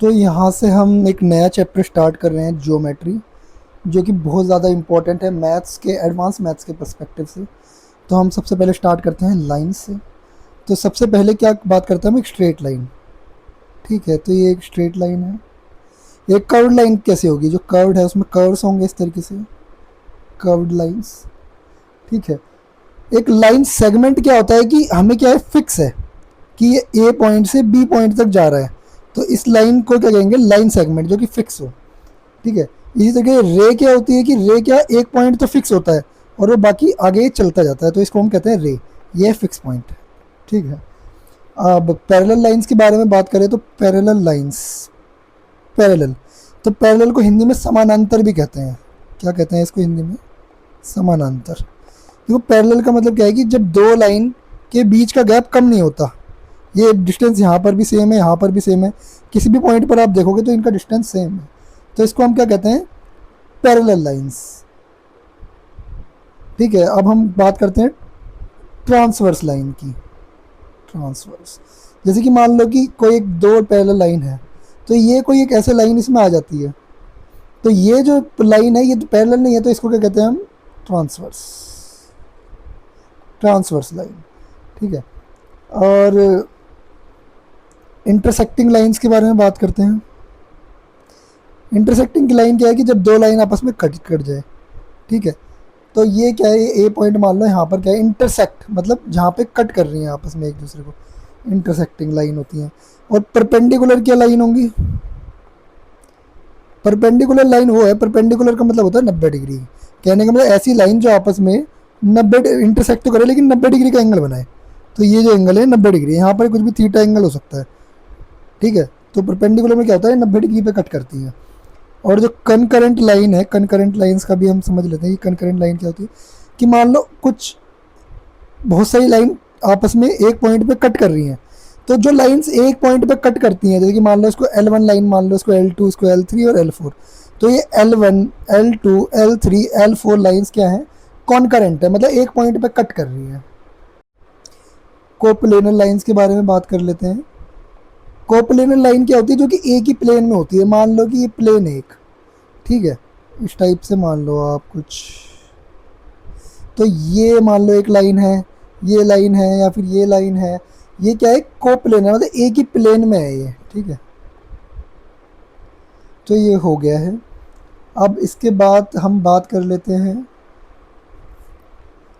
तो यहाँ से हम एक नया चैप्टर स्टार्ट कर रहे हैं, ज्योमेट्री, जो कि बहुत ज़्यादा इम्पोर्टेंट है मैथ्स के, एडवांस मैथ्स के पर्सपेक्टिव से। तो हम सबसे पहले स्टार्ट करते हैं लाइन से। तो सबसे पहले क्या बात करते हैं हम, एक स्ट्रेट लाइन। ठीक है, तो ये एक स्ट्रेट लाइन है। एक कर्व्ड लाइन कैसे होगी, जो कर्व्ड है उसमें कर्व्स होंगे इस तरीके से, कर्व्ड लाइंस। ठीक है, एक लाइन सेगमेंट क्या होता है कि हमें क्या है, फिक्स है कि ये ए पॉइंट से बी पॉइंट तक जा रहा है, तो इस लाइन को क्या कहेंगे, लाइन सेगमेंट, जो कि फिक्स हो। ठीक है, इसी तरीके रे क्या होती है कि रे क्या, एक पॉइंट तो फिक्स होता है और वो बाकी आगे चलता जाता है, तो इसको हम कहते हैं रे। ये फिक्स पॉइंट है। ठीक है, अब पैरेलल लाइंस के बारे में बात करें तो पैरेलल लाइंस, पैरेलल, तो पैरेलल को हिंदी में समानांतर भी कहते हैं। क्या कहते हैं इसको हिंदी में, समानांतर। देखो पैरेलल का मतलब क्या है कि जब दो लाइन के बीच का गैप कम नहीं होता। ये डिस्टेंस यहाँ पर भी सेम है, यहाँ पर भी सेम है, किसी भी पॉइंट पर आप देखोगे तो इनका डिस्टेंस सेम है, तो इसको हम क्या कहते हैं, पैरेलल लाइंस। ठीक है, अब हम बात करते हैं ट्रांसवर्स लाइन की। ट्रांसवर्स, जैसे कि मान लो कि कोई एक दो पैरेलल लाइन है, तो ये कोई एक ऐसे लाइन इसमें आ जाती है, तो ये जो लाइन है ये तो पैरेलल नहीं है, तो इसको क्या कहते हैं हम, ट्रांसवर्स, ट्रांसवर्स लाइन। ठीक है, और इंटरसेक्टिंग लाइंस के बारे में बात करते हैं। इंटरसेक्टिंग की लाइन क्या है कि जब दो लाइन आपस में कट कट जाए। ठीक है, तो ये क्या है, ए पॉइंट मान लो, यहाँ पर क्या है, इंटरसेक्ट मतलब जहाँ पे कट कर रही हैं आपस में एक दूसरे को, इंटरसेक्टिंग लाइन होती हैं। और परपेंडिकुलर क्या लाइन होंगी, परपेंडिकुलर लाइन वो है, परपेंडिकुलर का मतलब होता है 90 डिग्री। कहने का मतलब ऐसी लाइन जो आपस में 90 इंटरसेक्ट तो करे लेकिन 90 डिग्री का एंगल बनाए। तो ये जो एंगल है 90 डिग्री, यहाँ पर कुछ भी थीटा एंगल हो सकता है। ठीक है, तो परपेंडिकुलर में क्या होता है, 90 डिग्री पे कट करती है। और जो कनकरेंट लाइन है, कनकरेंट लाइंस का भी हम समझ लेते हैं कि कनकरेंट लाइन क्या होती है, कि मान लो कुछ बहुत सारी लाइन आपस में एक पॉइंट पे कट कर रही हैं, तो जो लाइंस एक पॉइंट पे कट करती हैं, जैसे कि मान लो इसको L1 लाइन मान लो, इसको L2, इसको L3 और L4, तो ये L1, L2, L3, L4 lines क्या है, कॉन्करेंट है, मतलब एक पॉइंट पे कट कर रही हैं। कोप्लेनर लाइंस के बारे में बात कर लेते हैं। कोप्लेनर लाइन क्या होती है, जो कि एक ही प्लेन में होती है। मान लो कि ये प्लेन एक, ठीक है, इस टाइप से मान लो आप कुछ, तो ये मान लो एक लाइन है, ये लाइन है, या फिर ये लाइन है, ये क्या है, कोप्लेनर, मतलब एक ही प्लेन में है ये। ठीक है, तो ये हो गया है। अब इसके बाद हम बात कर लेते हैं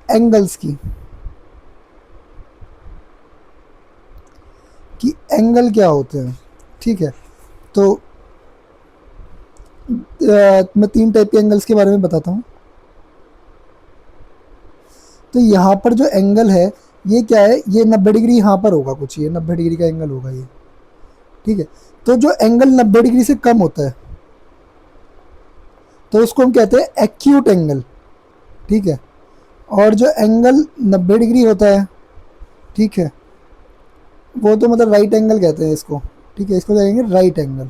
एंगल्स की, कि एंगल क्या होते हैं। ठीक है, तो मैं 3 टाइप के एंगल्स के बारे में बताता हूँ। तो यहाँ पर जो एंगल है ये क्या है, ये 90 डिग्री यहाँ पर होगा, कुछ ये 90 डिग्री का एंगल होगा ये। ठीक है, तो जो एंगल 90 डिग्री से कम होता है तो उसको हम कहते हैं एक्यूट एंगल। ठीक है, और जो एंगल 90 डिग्री होता है, ठीक है, वो तो मतलब राइट एंगल कहते हैं इसको। ठीक है, इसको कहेंगे राइट एंगल।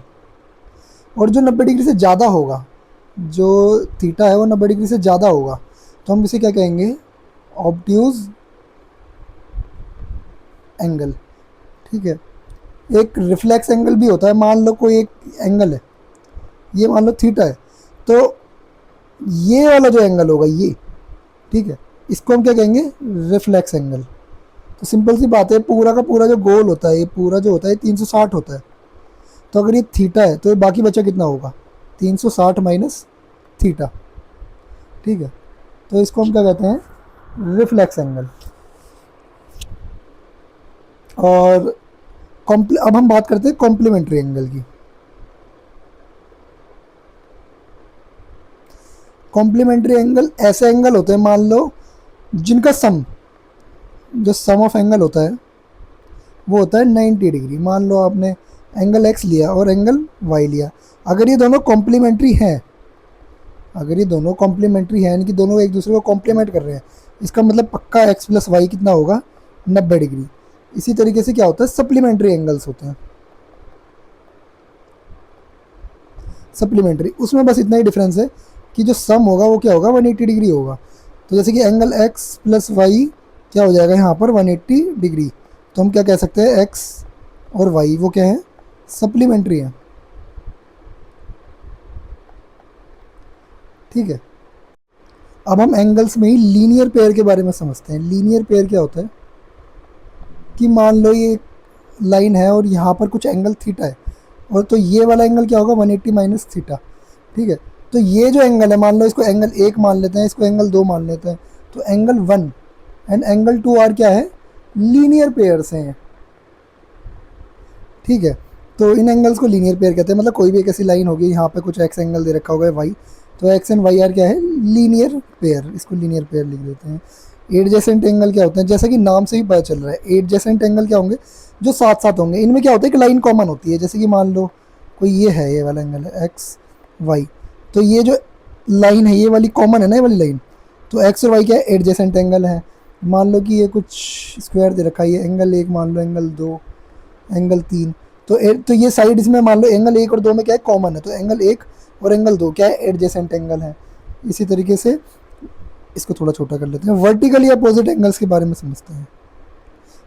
और जो 90 डिग्री से ज़्यादा होगा, जो थीटा है वो 90 डिग्री से ज़्यादा होगा, तो हम इसे क्या कहेंगे, ऑब्ट्यूज एंगल। ठीक है, एक रिफ्लेक्स एंगल भी होता है। मान लो कोई एक एंगल है, ये मान लो थीटा है, तो ये वाला जो एंगल होगा ये, ठीक है, इसको हम क्या कहेंगे, रिफ्लेक्स एंगल। तो सिंपल सी बात है, पूरा का पूरा जो गोल होता है, ये पूरा जो होता है 360 होता है, तो अगर ये थीटा है तो बाकी बचा कितना होगा, 360 माइनस थीटा। ठीक है, तो इसको हम क्या कहते हैं, रिफ्लेक्स एंगल। और अब हम बात करते हैं कॉम्प्लीमेंट्री एंगल की। कॉम्प्लीमेंट्री एंगल ऐसे एंगल होते हैं, मान लो जिनका सम, जो सम ऑफ एंगल होता है वो होता है 90 डिग्री। मान लो आपने एंगल x लिया और एंगल y लिया, अगर ये दोनों कॉम्प्लीमेंट्री हैं, अगर ये दोनों कॉम्प्लीमेंट्री हैं, यानी कि दोनों एक दूसरे को कॉम्प्लीमेंट कर रहे हैं, इसका मतलब पक्का x प्लस वाई कितना होगा, 90 डिग्री। इसी तरीके से क्या होता है, सप्लीमेंट्री एंगल्स होते हैं। सप्लीमेंट्री, उसमें बस इतना ही डिफरेंस है कि जो सम होगा वो क्या होगा, 180 डिग्री होगा। तो जैसे कि एंगल x प्लस वाई क्या हो जाएगा यहाँ पर, 180 डिग्री। तो हम क्या कह सकते हैं, x और y वो क्या है, सप्लीमेंट्री है। ठीक है, अब हम एंगल्स में ही लीनियर पेयर के बारे में समझते हैं। लीनियर पेयर क्या होता है कि मान लो ये लाइन है और यहाँ पर कुछ एंगल थीटा है, और तो ये वाला एंगल क्या होगा 180 माइनस थीटा। ठीक है, तो ये जो एंगल है, मान लो इसको एंगल 1 मान लेते हैं, इसको एंगल 2 मान लेते हैं, तो एंगल 1 एंड एंगल 2 आर क्या है, लीनियर पेयर्स हैं। ठीक है, तो इन एंगल्स को लीनियर पेयर कहते हैं। मतलब कोई भी एक ऐसी लाइन होगी, यहाँ पे कुछ एक्स एंगल दे रखा होगा वाई, तो एक्स एंड वाई आर क्या है, लीनियर पेयर, इसको लीनियर पेयर लिख देते हैं। एडजेसेंट एंगल क्या होते हैं, जैसा कि नाम से ही पता चल रहा है, एडजेसेंट एंगल क्या होंगे, जो साथ साथ होंगे। इनमें क्या होता है कि लाइन कॉमन होती है, जैसे कि मान लो कोई ये है, ये वाला एंगल है एक्स वाई, तो ये जो लाइन है ये वाली कॉमन है ना, ये वाली लाइन, तो एक्स और वाई क्या है, एडजेसेंट एंगल है। मान लो कि ये कुछ स्क्वायर दे रखा है, ये एंगल 1 मान लो, एंगल 2, एंगल 3, तो ये साइड इसमें मान लो एंगल 1 और 2 में क्या है, कॉमन है, तो एंगल 1 और एंगल 2 क्या है, एडजेसेंट एंगल है। इसी तरीके से इसको थोड़ा छोटा कर लेते हैं, वर्टिकली अपोजिट एंगल्स के बारे में समझते हैं।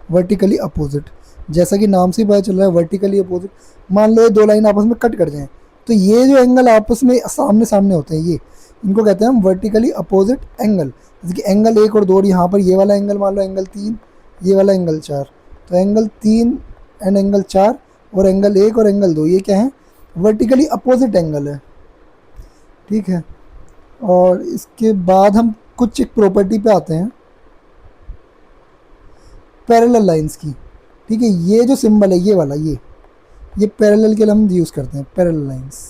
वर्टिकली अपोजिट, जैसा कि नाम से ही पता चल रहा है वर्टिकली अपोजिट, मान लो ये दो लाइन आपस में कट कर जाएं, तो ये जो एंगल आपस में सामने सामने होते हैं, ये इनको कहते हैं हम वर्टिकली अपोजिट एंगल। जैसे कि एंगल 1 और 2, और यहाँ पर ये वाला एंगल मान लो एंगल 3, ये वाला एंगल 4, तो एंगल 3 एंड एंगल 4 और एंगल 1 और एंगल 2 ये क्या है, वर्टिकली अपोजिट एंगल है। ठीक है, और इसके बाद हम कुछ एक प्रॉपर्टी पे आते हैं पैरेलल लाइंस की। ठीक है, ये जो सिंबल है ये वाला, ये पैरेलल के लिए हम यूज़ करते हैं, पैरेलल लाइंस।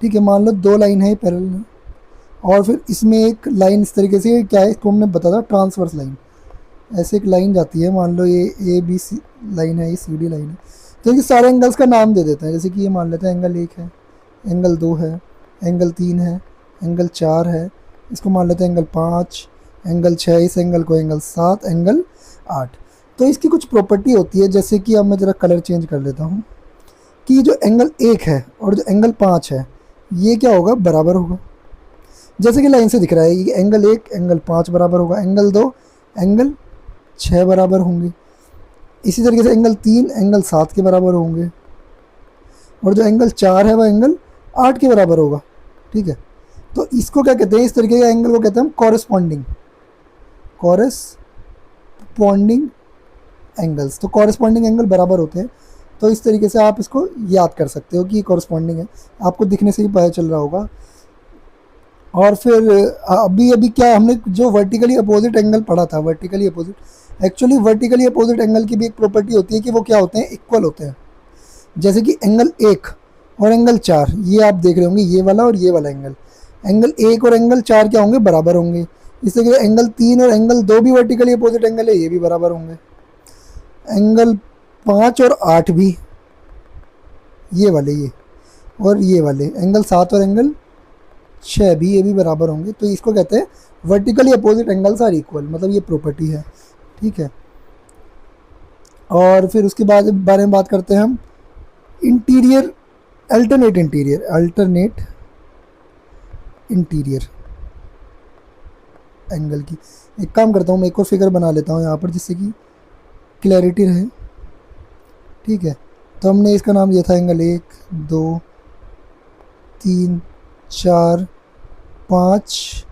ठीक है, मान लो दो लाइन है पैरेलल में, और फिर इसमें एक लाइन इस तरीके से क्या है, इसको हमने बता था ट्रांसवर्स लाइन। ऐसे एक लाइन जाती है, मान लो ये ए बी सी लाइन है, ये सी डी लाइन है, तो इनके सारे एंगल्स का नाम दे देते हैं। जैसे कि ये मान लेते हैं एंगल 1 है, एंगल 2 है, एंगल 3 है, एंगल 4 है, इसको मान लेते हैं एंगल 5, एंगल 6, इस एंगल को एंगल 7, एंगल 8। तो इसकी कुछ प्रॉपर्टी होती है, जैसे कि अब मैं ज़रा कलर चेंज कर लेता हूँ, कि जो एंगल 1 है और जो एंगल 5 है ये क्या होगा, बराबर होगा। जैसे कि लाइन से दिख रहा है, ये एंगल 1 एंगल 5 बराबर होगा, एंगल 2 एंगल 6 बराबर होंगे, इसी तरीके से एंगल 3 एंगल 7 के बराबर होंगे, और जो एंगल 4 है वह एंगल 8 के बराबर होगा। ठीक है, तो इसको क्या कहते हैं, इस तरीके के एंगल को कहते हैं हम कॉरेस्पॉन्डिंग एंगल्स। तो कॉरेस्पॉन्डिंग एंगल बराबर होते हैं, तो इस तरीके से आप इसको याद कर सकते हो कि कॉरेस्पॉन्डिंग है, आपको दिखने से ही पता चल रहा होगा। और फिर अभी क्या हमने जो वर्टिकली अपोजिट एंगल पढ़ा था, vertically opposite, actually vertically opposite angle की भी एक प्रॉपर्टी होती है कि वो क्या होते हैं, इक्वल होते हैं। जैसे कि एंगल 1 और एंगल 4 ये आप देख रहे होंगे, ये वाला और ये वाला एंगल 1 और एंगल 4 क्या होंगे, बराबर होंगे। इस तरीके से एंगल 3 और एंगल 2 भी वर्टिकली अपोजिट एंगल है, ये भी बराबर होंगे। एंगल 5 और 8 भी, ये वाले ये और ये वाले, एंगल 7 और एंगल 6 भी, ये भी बराबर होंगे। तो इसको कहते हैं vertically opposite angles are equal, मतलब ये प्रॉपर्टी है। ठीक है, और फिर उसके बाद बारे में बात करते हैं हम इंटीरियर, अल्टरनेट इंटीरियर एंगल की। एक काम करता हूँ, मैं एक और फिगर बना लेता हूँ यहाँ पर, जिससे कि क्लैरिटी रहे। ठीक है, तो हमने इसका नाम दिया था एंगल 1 2 3 4 5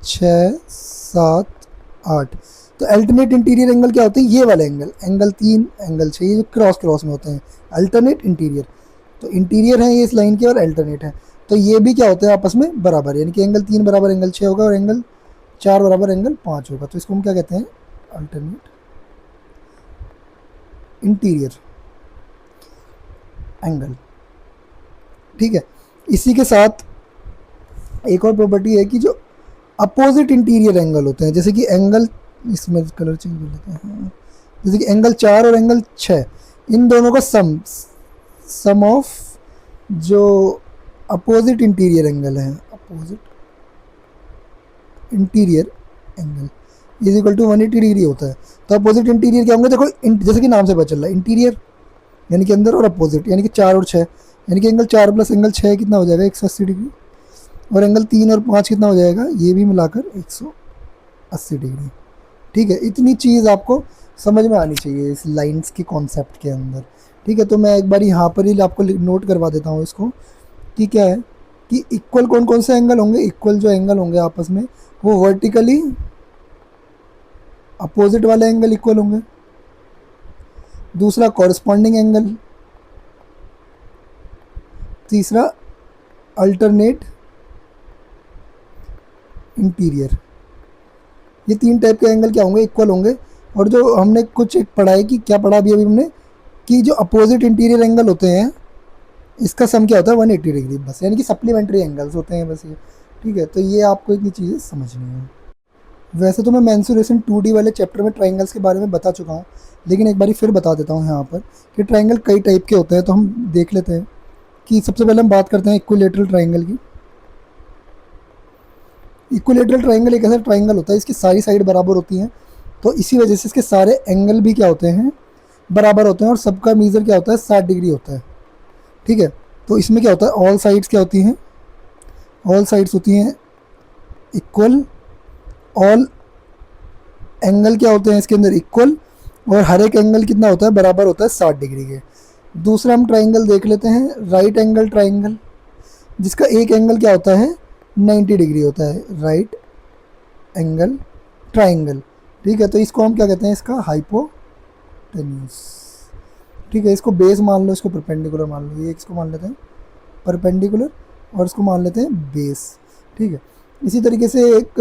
6 7 8। तो अल्टरनेट इंटीरियर एंगल क्या होते हैं, ये वाले एंगल 3 एंगल 6, ये जो क्रॉस में होते हैं, अल्टरनेट इंटीरियर। तो इंटीरियर है ये इस लाइन के और अल्टरनेट है, तो ये भी क्या होते हैं आपस में बराबर, यानी कि एंगल 3 बराबर एंगल 6 होगा और एंगल 4 बराबर एंगल 5 होगा। तो इसको हम क्या कहते हैं, अल्टरनेट इंटीरियर एंगल। ठीक है, इसी के साथ एक और प्रॉपर्टी है कि जो अपोजिट इंटीरियर एंगल होते हैं, जैसे कि एंगल, इसमें कलर चेंज कर लेते हैं, जैसे कि एंगल 4 और एंगल 6, इन दोनों का सम ऑफ जो अपोजिट इंटीरियर एंगल है, opposite interior angle is equal to 180 degree होता है। तो अपोजिट इंटीरियर क्या होंगे, देखो जैसे कि नाम से पता चल रहा है, इंटीरियर यानी कि अंदर, और अपोजिट यानी कि 4 और 6, यानी कि एंगल 4 प्लस एंगल 6 कितना हो जाएगा, 180 डिग्री, और एंगल 3 और 5 कितना हो जाएगा, ये भी मिलाकर 180 डिग्री। ठीक है, इतनी चीज़ आपको समझ में आनी चाहिए इस लाइंस के कॉन्सेप्ट के अंदर। ठीक है, तो मैं एक बार यहाँ पर ही आपको नोट करवा देता हूँ इसको, कि क्या है कि इक्वल कौन कौन से एंगल होंगे, इक्वल जो एंगल होंगे आपस में वो वर्टिकली अपोजिट वाले एंगल इक्वल होंगे। दूसरा कॉरस्पॉन्डिंग एंगल। तीसरा अल्टरनेट इंटीरियर। ये 3 टाइप के एंगल क्या होंगे, इक्वल होंगे। और जो हमने कुछ एक पढ़ा है कि क्या पढ़ा अभी हमने कि जो अपोजिट इंटीरियर एंगल होते हैं इसका सम क्या होता है 180 डिग्री बस, यानी कि सप्लीमेंट्री एंगल्स होते हैं बस ये। ठीक है, तो ये आपको इतनी चीज़ें समझनी है। वैसे तो मैं मेंसुरेशन 2D वाले चैप्टर में ट्राइंगल्स के बारे में बता चुका हूँ, लेकिन एक बारी फिर बता देता हूँ यहाँ पर कि ट्राइंगल कई टाइप के होते हैं। तो हम देख लेते हैं कि सबसे पहले हम बात करते हैं इक्विलेटरल ट्राइंगल की। इक्विलेटरल ट्राइंगल एक ऐसा ट्राइंगल होता है इसकी सारी साइड बराबर होती हैं, तो इसी वजह से इसके सारे एंगल भी क्या होते हैं, बराबर होते हैं, और सबका मीज़र क्या होता है 60 डिग्री होता है। ठीक है, तो इसमें क्या होता है ऑल साइड्स क्या होती हैं, ऑल साइड्स होती हैं इक्वल, ऑल एंगल क्या होते हैं इसके अंदर इक्वल, और हर एक एंगल कितना होता है, बराबर होता है 60 डिग्री के। दूसरा हम ट्राइंगल देख लेते हैं राइट एंगल ट्राइंगल, जिसका एक एंगल क्या होता है 90 डिग्री होता है, राइट एंगल ट्राइंगल। ठीक है, तो इसको हम क्या कहते हैं, इसका हाइपोटेन्यूस। ठीक है, इसको बेस मान लो, इसको परपेंडिकुलर मान लो, ये इसको मान लेते हैं परपेंडिकुलर और इसको मान लेते हैं बेस। ठीक है, इसी तरीके से एक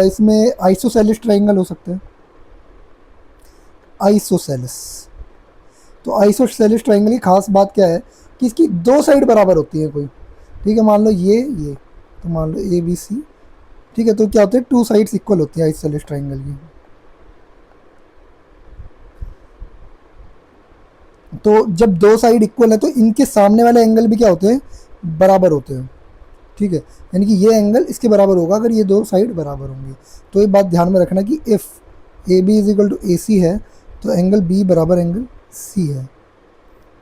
इसमें आइसोसेलिस ट्राइंगल हो सकते हैं, आइसोसेलिस। तो आइसोसेलिस ट्राइंगल की खास बात क्या है कि इसकी 2 साइड बराबर होती है कोई। ठीक है, मान लो ये तो मान लो ABC। ठीक है, तो क्या होता है 2 साइड्स इक्वल होती है आइसोसेलिस ट्राइंगल की। तो जब 2 साइड इक्वल है तो इनके सामने वाले एंगल भी क्या होते हैं, बराबर होते हैं। ठीक है, यानी कि ये एंगल इसके बराबर होगा अगर ये 2 साइड बराबर होंगी। तो ये बात ध्यान में रखना कि if AB is equal to AC है तो एंगल B बराबर एंगल C है।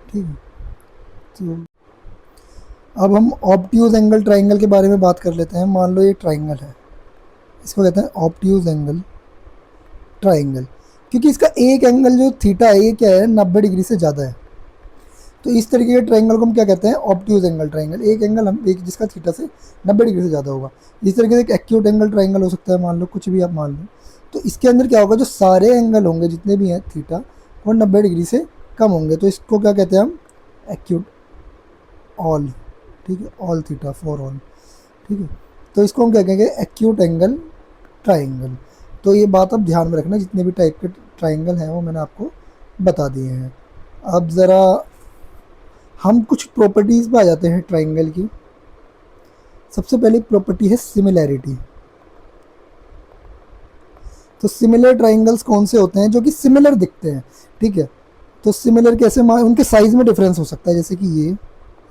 ठीक है, तो अब हम ऑब्ट्यूज एंगल ट्राइंगल के बारे में बात कर लेते हैं। मान लो ये ट्राइंगल है, इसको कहते हैं ऑब्ट्यूज एंगल ट्राइंगल, क्योंकि इसका एक एंगल जो थीटा है ये क्या है 90 डिग्री से ज़्यादा है। तो इस तरीके के ट्राइंगल को हम क्या कहते हैं, ऑब्ट्यूज एंगल ट्राइंगल। एक एंगल हम एक जिसका थीटा से 90 डिग्री से ज़्यादा होगा। इस तरीके से एक एक्यूट एंगल ट्राइंगल हो सकता है, मान लो कुछ भी आप मान लो। तो इसके अंदर क्या होगा, जो सारे एंगल होंगे जितने भी हैं थीटा वो 90 डिग्री से कम होंगे। तो इसको क्या कहते हैं हम, एक्यूट ऑल। ठीक है, ऑल थीटा फॉर ऑल। ठीक है, तो इसको हम क्या कहेंगे, एक्यूट एंगल ट्राइंगल। तो ये बात आप ध्यान में रखना, जितने भी टाइप के ट्राइंगल हैं वो मैंने आपको बता दिए हैं। अब ज़रा हम कुछ प्रॉपर्टीज़ पे आ जाते हैं ट्राइंगल की। सबसे पहले प्रॉपर्टी है सिमिलैरिटी। तो सिमिलर ट्राइंगल्स कौन से होते हैं, जो कि सिमिलर दिखते हैं। ठीक है, तो सिमिलर कैसे, उनके साइज़ में डिफरेंस हो सकता है, जैसे कि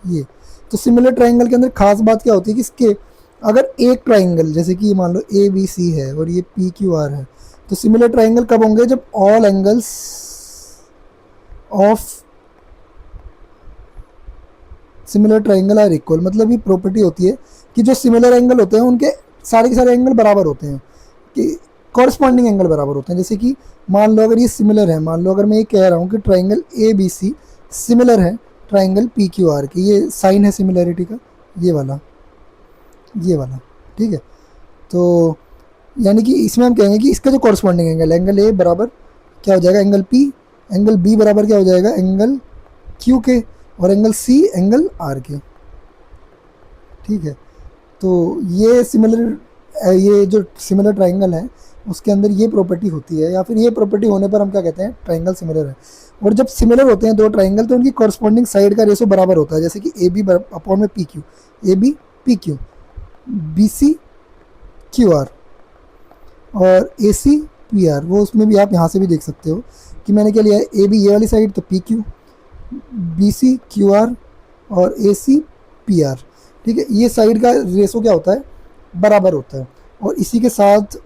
ये। तो सिमिलर ट्राइंगल के अंदर खास बात क्या होती है कि इसके अगर एक ट्राइंगल जैसे कि मान लो ABC है और ये PQR है, तो सिमिलर ट्राइंगल कब होंगे, जब all angles of similar triangle are equal. मतलब ये प्रॉपर्टी होती है कि जो सिमिलर एंगल होते हैं उनके सारे के सारे एंगल बराबर होते हैं, कि कॉरस्पॉन्डिंग एंगल बराबर होते हैं। जैसे कि मान लो अगर ये सिमिलर है, मान लो अगर मैं ये कह रहा हूँ कि ट्राइंगल ABC सिमिलर है ट्राइंगल PQR की, ये साइन है सिमिलैरिटी का, ये वाला। ठीक है, तो यानी कि इसमें हम कहेंगे कि इसका जो कॉरस्पॉन्डिंग एंगल है, एंगल A बराबर क्या हो जाएगा एंगल P, एंगल B बराबर क्या हो जाएगा एंगल Q के, और एंगल C एंगल R के। ठीक है, तो ये जो सिमिलर ट्राइंगल है उसके अंदर ये प्रॉपर्टी होती है, या फिर ये प्रॉपर्टी होने पर हम क्या कहते हैं, ट्राइंगल सिमिलर है। और जब सिमिलर होते हैं 2 ट्राइंगल तो उनकी कॉरस्पॉन्डिंग साइड का रेशो बराबर होता है, जैसे कि AB अपॉन में PQ, AB PQ, BC QR और AC PR। वो उसमें भी आप यहाँ से भी देख सकते हो कि मैंने क्या लिया है, AB ये वाली साइड तो PQ, BC QR और AC PR। ठीक है, ये साइड का रेशो क्या होता है, बराबर होता है। और इसी के साथ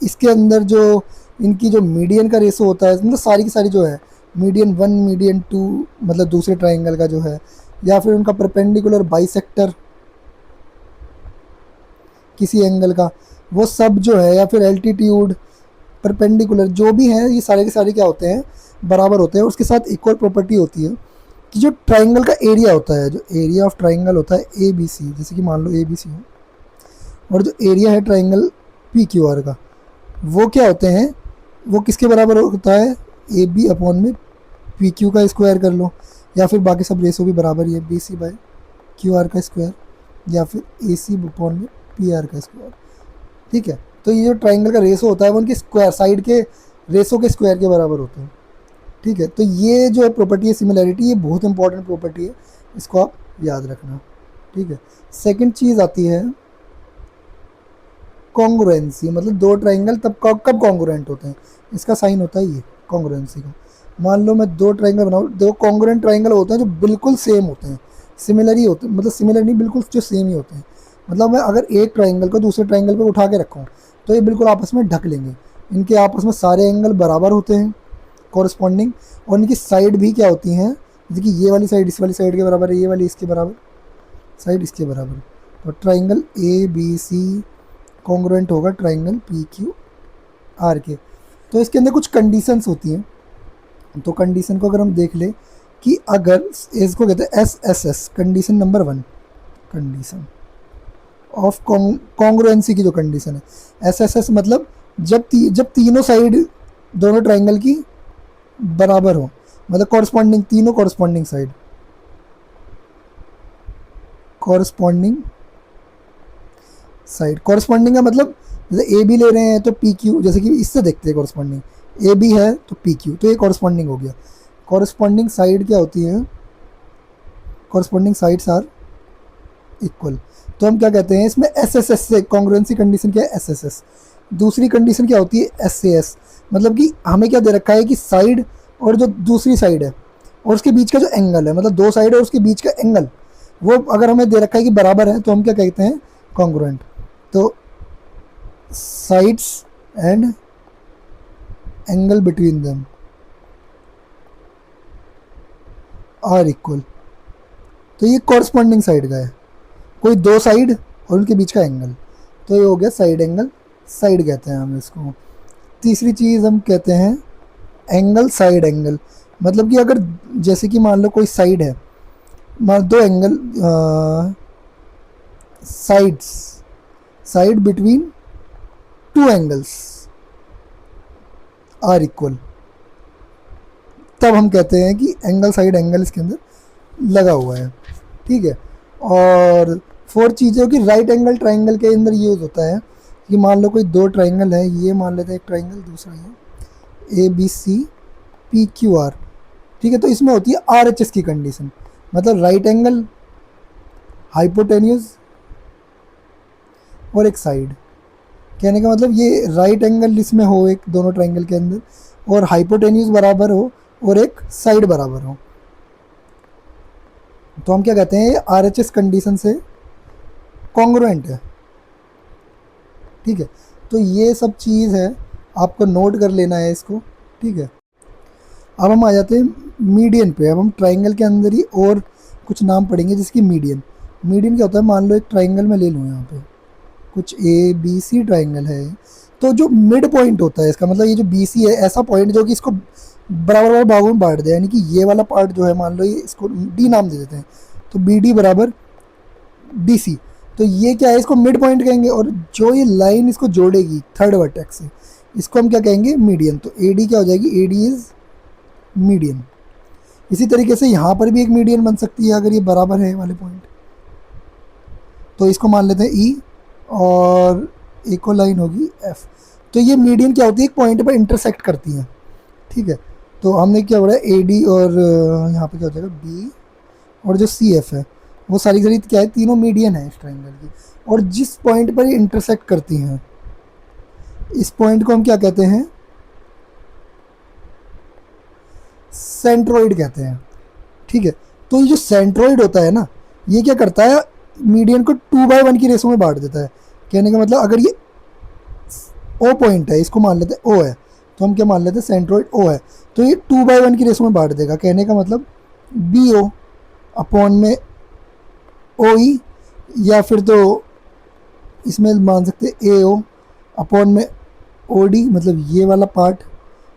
इसके अंदर जो इनकी जो मीडियन का रेशो होता है, मतलब सारी की सारी जो है मीडियन 1 मीडियन 2 मतलब दूसरे ट्राइंगल का जो है, या फिर उनका परपेंडिकुलर बाइसेक्टर किसी एंगल का, वो सब जो है, या फिर एल्टीट्यूड परपेंडिकुलर जो भी है, ये सारे के सारे क्या होते हैं, बराबर होते हैं। और उसके साथ एक और प्रॉपर्टी होती है कि जो ट्राइंगल का एरिया होता है, जो एरिया ऑफ ट्राइंगल होता है ए बी सी, जैसे कि मान लो ए बी सी है, और जो एरिया है ट्राइंगल पी क्यू आर का, वो क्या होते हैं, वो किसके बराबर होता है, ए बी अपॉन में पी क्यू का स्क्वायर कर लो, या फिर बाकी सब रेसो भी बराबर ही है, B C by Q R का स्क्वायर, या फिर ए सी अपॉन में पी आर का स्क्वायर। ठीक है, तो ये जो ट्राइंगल का रेसो होता है वो उनके स्क्वायर साइड के रेसो के स्क्वायर के बराबर होते हैं। ठीक है, तो ये जो प्रॉपर्टी है सिमिलैरिटी, ये बहुत इंपॉर्टेंट प्रॉपर्टी है, इसको आप याद रखना। ठीक है, सेकंड चीज़ आती है कॉन्ग्रुएंसी, मतलब दो ट्राइंगल तब कब कॉन्ग्रुएंट होते हैं, इसका साइन होता है ये कॉन्ग्रुएंसी का। मान लो मैं दो ट्राइंगल बनाऊँ, दो कॉन्ग्रुएंट ट्राइंगल होते हैं जो बिल्कुल सेम होते हैं, सिमिलर ही होते हैं, मतलब सिमिलर नहीं, बिल्कुल जो सेम ही होते हैं। मतलब मैं अगर एक ट्राइंगल को दूसरे ट्राइंगल पे उठा के रखूँ तो ये बिल्कुल आपस में ढक लेंगे, इनके आपस में सारे एंगल बराबर होते हैं कॉरस्पॉन्डिंग, और इनकी साइड भी क्या होती हैं, जैसे कि ये वाली साइड इस वाली साइड के बराबर है, ये वाली इसके बराबर, साइड इसके बराबर। तो triangle A B C congruent होगा ट्राइंगल पी क्यू आर के। तो इसके अंदर कुछ कंडीशंस होती हैं, तो कंडीशन को अगर हम देख ले कि अगर इसको कहते हैं S S S, condition number 1, condition of congruency की जो कंडीशन है, एस एस एस मतलब जब तीनों साइड दोनों ट्राइंगल की बराबर हो, मतलब कॉरस्पॉन्डिंग, तीनों corresponding side, corresponding side, corresponding का मतलब जैसे ए बी ले रहे हैं तो पी क्यू, जैसे कि इससे देखते हैं कॉरस्पॉन्डिंग, ए बी है तो पी क्यू, तो ये कॉरस्पॉन्डिंग हो गया। कॉरस्पॉन्डिंग साइड क्या होती है, कॉरस्पॉन्डिंग साइड्स आर इक्वल, तो हम क्या कहते हैं इसमें एस एस एस से, कॉन्ग्रुएंसी कंडीशन क्या है, एस एस एस। दूसरी कंडीशन क्या होती है, एस ए एस, मतलब कि हमें क्या दे रखा है कि साइड और जो दूसरी साइड है और उसके बीच का जो एंगल है, मतलब दो साइड है और उसके बीच का एंगल, वो अगर हमें दे रखा है कि बराबर है तो हम क्या कहते हैं, कॉन्ग्रुएंट। तो sides and angle between them are equal, तो ये कॉरस्पॉन्डिंग साइड का है, कोई दो साइड और उनके बीच का एंगल, तो ये हो गया साइड एंगल, साइड कहते हैं हम इसको। तीसरी चीज़ हम कहते हैं एंगल साइड एंगल, मतलब कि अगर जैसे कि मान लो कोई साइड है, मान दो angle sides, side between two angles are equal, तब हम कहते हैं कि एंगल साइड एंगल इसके अंदर लगा हुआ है। ठीक है, और फोर्थ चीज़ है कि राइट एंगल ट्राइंगल के अंदर यूज़ होता है कि मान लो कोई दो ट्राइंगल है, ये मान लेते हैं एक ट्राइंगल, दूसरा ये A B C P Q R. ठीक है, तो इसमें होती है आर एच एस की कंडीशन, मतलब राइट एंगल, हाइपोटेन्यूज और एक साइड। कहने का मतलब ये राइट एंगल इसमें हो एक दोनों ट्राइंगल के अंदर, और हाइपोटेन्यूज बराबर हो और एक साइड बराबर हो, तो हम क्या कहते हैं, आर एच एस कंडीशन से कॉन्ग्रुएंट है। ठीक है, तो ये सब चीज़ है, आपको नोट कर लेना है इसको। ठीक है, अब हम आ जाते हैं मीडियन पे। अब हम ट्राइंगल के अंदर ही और कुछ नाम पढ़ेंगे, जिसकी मीडियन। मीडियन क्या होता है, मान लो एक ट्राइंगल में ले लूँ, यहाँ पे कुछ ए बी सी ट्राइंगल है, तो जो मिड पॉइंट होता है इसका, मतलब ये जो बी सी है, ऐसा पॉइंट जो कि इसको बराबर बराबर भागों में बांट दे, यानी कि ये वाला पार्ट जो है, मान लो ये, इसको डी नाम दे देते हैं, तो बी डी बराबर डी सी, तो ये क्या है, इसको मिड पॉइंट कहेंगे, और जो ये लाइन इसको जोड़ेगी थर्ड वर्टेक्स से, इसको हम क्या कहेंगे, मीडियन। तो ए डी क्या हो जाएगी, ए डी इज मीडियन। इसी तरीके से यहाँ पर भी एक मीडियन बन सकती है अगर ये बराबर है वाले पॉइंट, तो इसको मान लेते हैं ई, और एक को लाइन होगी एफ। तो ये मीडियन क्या होती है, एक पॉइंट पर इंटरसेक्ट करती हैं। ठीक है, तो हमने क्या बोला, ए डी और यहाँ पे क्या हो जाएगा बी, और जो सी एफ है वो सारी सारी क्या है, तीनों मीडियन है इस ट्राइंगल की, और जिस पॉइंट पर ये इंटरसेक्ट करती हैं, इस पॉइंट को हम क्या कहते हैं, सेंट्रोइड कहते हैं। ठीक है, तो ये जो सेंट्रोइड होता है ना, ये क्या करता है, मीडियन को 2/1 की रेशो में बांट देता है। कहने का मतलब अगर ये ओ पॉइंट है, इसको मान लेते हैं ओ है, तो हम क्या मान लेते हैं, सेंट्रोइड ओ है, तो ये 2/1 की रेशो में बांट देगा। कहने का मतलब बी ओ अपॉन में ओ ई, या फिर तो इसमें मान सकते हैं ए ओ अपॉन में ओ डी, मतलब ये वाला पार्ट,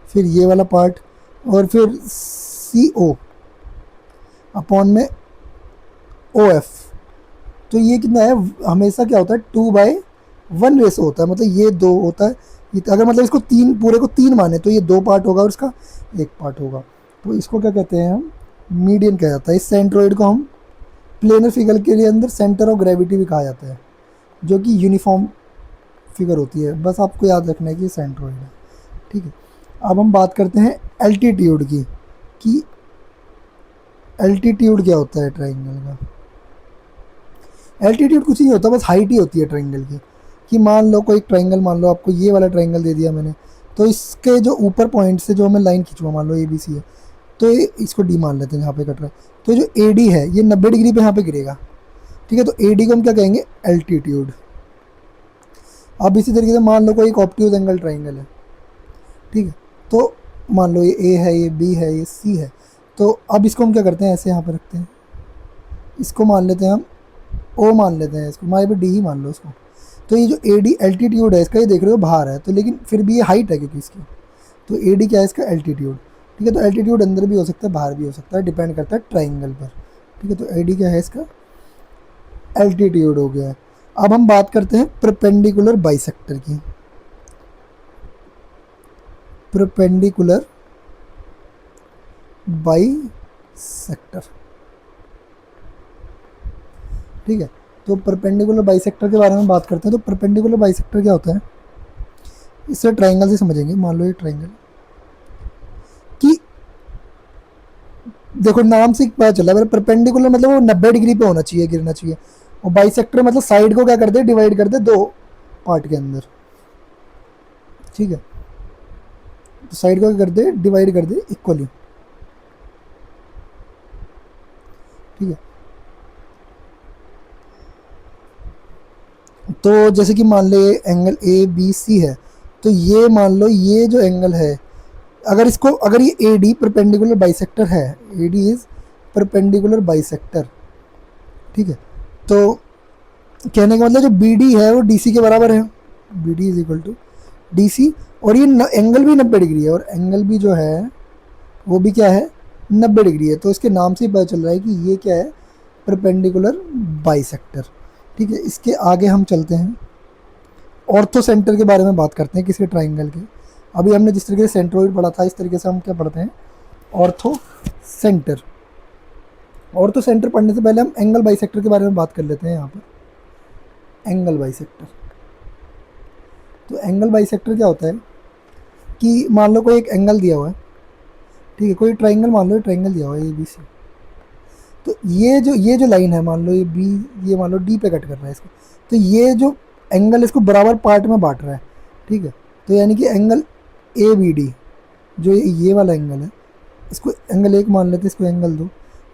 फिर ये वाला पार्ट, और फिर सी ओ, अपॉन में ओ एफ। तो ये कितना है, हमेशा क्या होता है 2/1 रेशो होता है, मतलब ये 2 होता है। अगर मतलब इसको 3 पूरे को 3 माने तो ये 2 पार्ट होगा और इसका 1 पार्ट होगा। तो इसको क्या कहते हैं हम, मीडियन कहा जाता है। इस सेंट्रोइड को हम प्लेनर फिगर के लिए अंदर सेंटर ऑफ ग्रेविटी भी कहा जाता है, जो कि यूनिफॉर्म फिगर होती है। बस आपको याद रखना है कि सेंट्रोइड है, ठीक है। अब हम बात करते हैं एल्टीट्यूड की, कि एल्टीट्यूड क्या होता है ट्राइंगल का। एल्टीट्यूड कुछ नहीं होता, बस हाइट ही होती है ट्राइंगल की। कि मान लो कोई ट्राइंगल, मान लो आपको ये वाला ट्राइंगल दे दिया मैंने, तो इसके जो ऊपर पॉइंट से जो हमें लाइन खींचूंगा, मान लो ए बी सी है, तो ये इसको डी मान लेते हैं, यहाँ पे कट रहा है। तो जो ए डी है ये 90 डिग्री पे यहाँ पे गिरेगा, ठीक है। तो ए डी को हम क्या कहेंगे, एल्टीट्यूड। अब इसी तरीके से मान लो कोई एक ऑप्टिक्स एंगल ट्राइंगल है, ठीक है। तो मान लो ये ए है, ये बी है, ये सी है। तो अब इसको हम क्या करते हैं, ऐसे यहाँ पे रखते हैं, इसको मान लेते हैं हम ओ मान लेते हैं, इसको मान पे डी ही मान लो इसको। तो ये जो ए डी एल्टीट्यूड है इसका, ये देख रहे हो बाहर है, तो लेकिन फिर भी ये हाइट है क्योंकि इसकी। तो ए डी क्या है, इसका एल्टीट्यूड, ठीक है। तो एल्टीट्यूड अंदर भी हो सकता है बाहर भी हो सकता है, डिपेंड करता है ट्राइंगल पर, ठीक है। तो ए डी क्या है, इसका एल्टीट्यूड हो गया है। अब हम बात करते हैं परपेंडिकुलर बाइसेक्टर की। परपेंडिकुलर बाइसेक्टर, ठीक है। तो परपेंडिकुलर बाइसेक्टर के बारे में बात करते हैं। तो परपेंडिकुलर बाइसेक्टर क्या होता है, इससे ट्राइंगल से समझेंगे। मान लो ये ट्राइंगल कि देखो नाम से पता चला, मेरा परपेंडिकुलर मतलब वो 90 डिग्री पे होना चाहिए, गिरना चाहिए। और बाइसेक्टर मतलब साइड को क्या कर दे, डिवाइड कर दे 2 पार्ट के अंदर, ठीक है। तो साइड को क्या कर दे, डिवाइड कर दे इक्वली, ठीक है। तो जैसे कि मान लो ये एंगल ए बी सी है, तो ये मान लो ये जो एंगल है, अगर इसको, अगर ये ए डी परपेंडिकुलर बाइसेक्टर है, A D is perpendicular bisector, ठीक है। तो कहने का मतलब जो बी डी है वो डी सी के बराबर है, B D is equal to D C. और ये एंगल भी 90 डिग्री है, और एंगल भी जो है वो भी क्या है, 90 डिग्री है। तो इसके नाम से ही पता चल रहा है कि ये क्या है, परपेंडिकुलर बाइसेक्टर, ठीक है। इसके आगे हम चलते हैं, ऑर्थो सेंटर के बारे में बात करते हैं किसी ट्राइंगल के। अभी हमने जिस तरीके से सेंट्रोइड पढ़ा था, इस तरीके से हम क्या पढ़ते हैं, ऑर्थो सेंटर। ऑर्थो सेंटर पढ़ने से पहले हम एंगल बाइसेक्टर के बारे में बात कर लेते हैं। यहाँ पर एंगल बाइसेक्टर, तो एंगल बाइसेक्टर क्या होता है कि मान लो कोई एक एंगल दिया हुआ है, ठीक है। कोई ट्राइंगल, मान लो ट्राइंगल दिया हुआ है ए बी सी। तो ये जो लाइन है, मान लो ये बी, ये मान लो डी पे कट कर रहा है इसको। तो ये जो एंगल इसको बराबर पार्ट में बांट रहा है, ठीक है। तो यानी कि एंगल ए बी डी, जो ये वाला एंगल है, इसको एंगल 1 मान लेते हैं, इसको एंगल 2।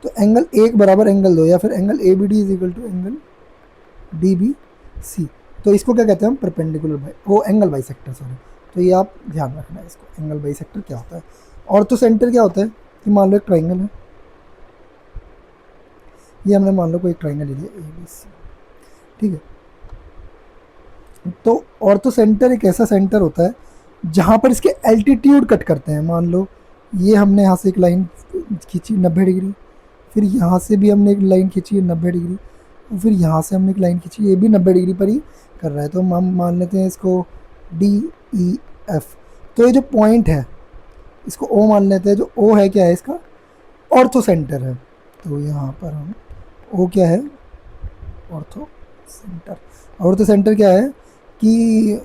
तो एंगल 1 बराबर एंगल 2, या फिर angle A B D is equal to angle D B C. तो इसको क्या कहते हैं हम, परपेंडिकुलर वो एंगल बाइसेक्टर, सॉरी। तो ये आप ध्यान रखना है इसको, एंगल बाइसेक्टर क्या होता है। ऑर्थो सेंटर क्या होता है कि मान लो एक ट्राइंगल है, ये हमने मान लो कोई ट्राइंगल ले लिया ए बी सी, ठीक है। तो ऑर्थो सेंटर एक ऐसा सेंटर होता है जहाँ पर इसके एल्टीट्यूड कट करते हैं। मान लो ये हमने यहाँ से एक लाइन खींची 90 डिग्री, फिर यहाँ से भी हमने एक लाइन खींची 90 डिग्री, और फिर यहाँ से हमने एक लाइन खींची, ये भी 90 डिग्री पर ही कर रहा है। तो हम मान लेते हैं इसको डी ई एफ। तो ये जो पॉइंट है इसको ओ मान लेते हैं। जो ओ है क्या है, इसका ऑर्थो सेंटर है। तो यहाँ पर हम ओ क्या है, ऑर्थो सेंटर। ऑर्थो सेंटर क्या है कि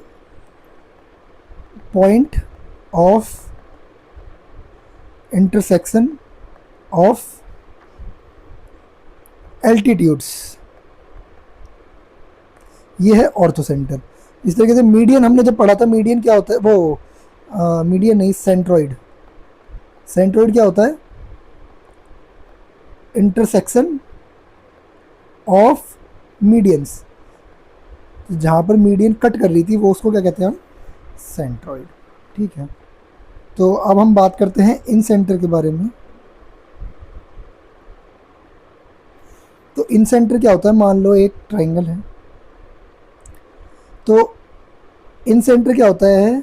point of intersection of altitudes, ये है ऑर्थो सेंटर। इस तरीके से मीडियन हमने जब पढ़ा था, मीडियन क्या होता है, वो मीडियन नहीं, सेंट्रोइड। सेंट्रोइड क्या होता है, इंटरसेक्शन ऑफ मीडियंस। जहाँ पर मीडियन कट कर रही थी वो, उसको क्या कहते हैं हम, सेंट्रोइड, ठीक है। तो अब हम बात करते हैं इन सेंटर के बारे में। तो इन सेंटर क्या होता है, मान लो एक ट्राइंगल है, तो इन सेंटर क्या होता है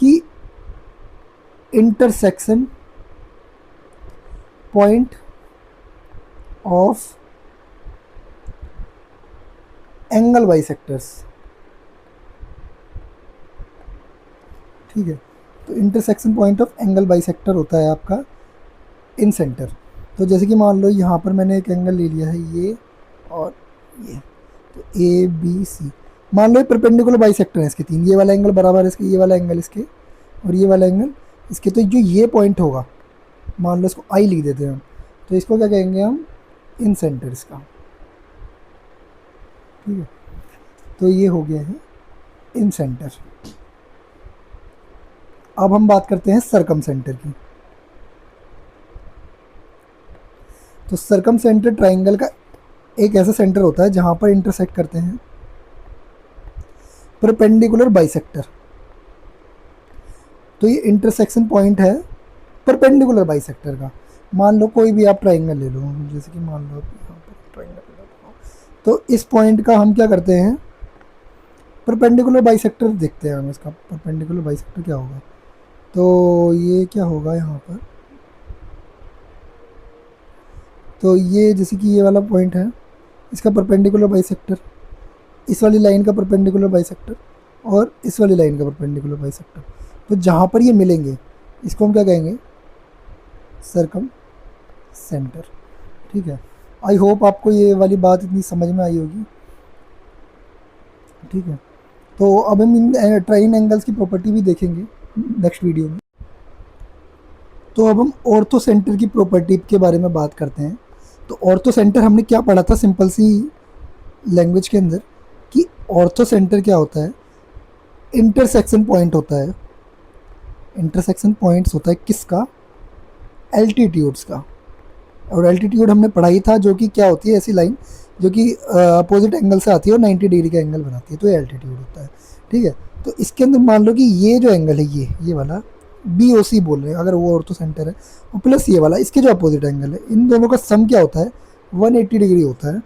कि intersection point of angle bisectors. ठीक है, तो intersection point of angle bisector होता है आपका इन सेंटर। तो जैसे कि मान लो यहाँ पर मैंने एक एंगल ले लिया है ये और ये, तो ए बी सी, मान लो ये परपेंडिकुलर बाइसेक्टर है इसके तीन, ये वाला एंगल बराबर है इसके, ये वाला एंगल इसके और ये वाला एंगल इसके। तो जो ये पॉइंट होगा, मान लो इसको आई लिख देते हैं हम, तो इसको क्या कहेंगे हम, इन सेंटर इसका। ठीक है, तो ये हो गया है इन सेंटर। अब हम बात करते हैं सरकम सेंटर की। तो सरकम सेंटर ट्राइंगल का एक ऐसा सेंटर होता है जहां पर इंटरसेक्ट करते हैं परपेंडिकुलर बाइसेक्टर। तो ये इंटरसेक्शन पॉइंट है परपेंडिकुलर बाइसेक्टर का। मान लो कोई भी आप ट्राइंगल ले लो, जैसे कि मान लो यहाँ पर ट्राइंगल ले लो, तो इस पॉइंट का हम क्या करते हैं, परपेंडिकुलर बाइसेक्टर देखते हैं हम इसका। परपेंडिकुलर बाइसेक्टर क्या होगा, तो ये क्या होगा यहाँ पर, तो ये जैसे कि ये वाला पॉइंट है, इसका परपेंडिकुलर बाइसेक्टर, इस वाली लाइन का परपेंडिकुलर बाइसेक्टर और इस वाली लाइन का परपेंडिकुलर बाइसेक्टर। तो जहाँ पर ये मिलेंगे इसको हम क्या कहेंगे, सरकम सेंटर। ठीक है, आई होप आपको ये वाली बात इतनी समझ में आई होगी। ठीक है, तो अब हम इन ट्राइन एंगल्स की प्रॉपर्टी भी देखेंगे नेक्स्ट वीडियो में। तो अब हम ऑर्थो सेंटर की प्रॉपर्टी के बारे में बात करते हैं। तो ऑर्थो सेंटर हमने क्या पढ़ा था सिंपल सी लैंग्वेज के अंदर, कि ऑर्थो सेंटर क्या होता है, इंटरसेक्शन पॉइंट होता है। इंटरसेक्शन पॉइंट्स होता है किसका, एल्टीट्यूड्स का। और एल्टीट्यूड हमने पढ़ाई था, जो कि क्या होती है, ऐसी लाइन जो कि अपोजिट एंगल से आती है और 90 डिग्री का एंगल बनाती है, तो ये एल्टीट्यूड होता है। ठीक है, तो इसके अंदर मान लो कि ये जो एंगल है, ये वाला बी ओ सी बोल रहे हैं अगर वो ऑर्थो सेंटर है, और प्लस ये वाला इसके जो अपोजिट एंगल है, इन दोनों का सम क्या होता है, 180 डिग्री होता है।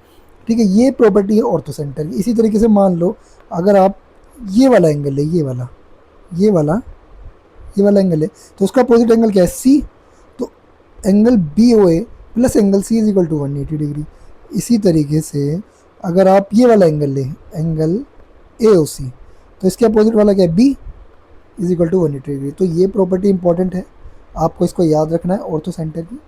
ठीक है, ये प्रॉपर्टी है ऑर्थो सेंटर की। इसी तरीके से मान लो अगर आप ये वाला एंगल है, ये वाला एंगल है, तो उसका अपोजिट एंगल क्या है, सी। तो angle B O A plus angle C is equal to 180 degree. इसी तरीके से अगर आप ये वाला एंगल लें, एंगल ए ओ सी, तो इसके अपोजिट वाला क्या है, B is equal to 180 degree. तो ये प्रॉपर्टी इंपॉर्टेंट है, आपको इसको याद रखना है ऑर्थो सेंटर की।